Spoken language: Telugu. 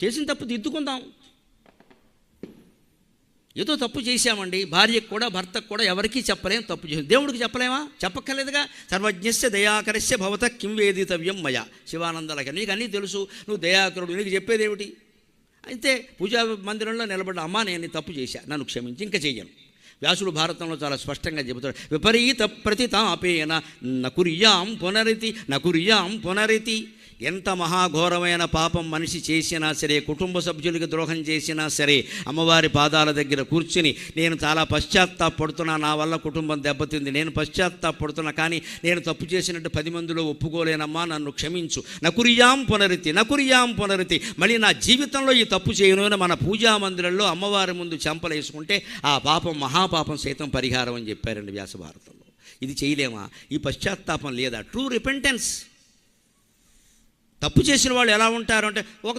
చేసిన తప్పు దిద్దుకుందాం. ఏదో తప్పు చేశామండి, భార్యకు కూడా భర్తకు కూడా ఎవరికీ చెప్పలేం, తప్పు చేసాం. దేవుడికి చెప్పలేమా? చెప్పక్కర్లేదుగా. సర్వజ్ఞస్య దయాకరస్య భవత కిం వేదితవ్యం మయా. శివానందలక నీకు అన్నీ తెలుసు, నువ్వు దయాకరుడు, నీకు చెప్పేదేమిటి? అయితే పూజా మందిరంలో నిలబడ్డ, అమ్మా నేను తప్పు చేశా, నన్ను క్షమించి, ఇంకా చెయ్యను. వ్యాసుడు భారతంలో చాలా స్పష్టంగా చెబుతాడు, విపరీత ప్రతితాపేన నకుర్యాం పునరితి. ఎంత మహాఘోరమైన పాపం మనిషి చేసినా సరే, కుటుంబ సభ్యులకి ద్రోహం చేసినా సరే, అమ్మవారి పాదాల దగ్గర కూర్చుని నేను చాలా పశ్చాత్తాపడుతున్నా, నా వల్ల కుటుంబం దెబ్బతింది, నేను పశ్చాత్తాపడుతున్నా, కానీ నేను తప్పు చేసినట్టు 10 మందిలో ఒప్పుకోలేనమ్మా, నన్ను క్షమించు. నకుర్యాం పునరితి. మళ్ళీ నా జీవితంలో ఈ తప్పు చేయను అని మన పూజా మందిరంలో అమ్మవారి ముందు చెంపలేసుకుంటే ఆ పాపం మహాపాపం సైతం పరిహారం అని చెప్పారండి వ్యాస భారతంలో. ఇది చేయలేమా? ఈ పశ్చాత్తాపం లేదా? True repentance. తప్పు చేసిన వాళ్ళు ఎలా ఉంటారు అంటే, ఒక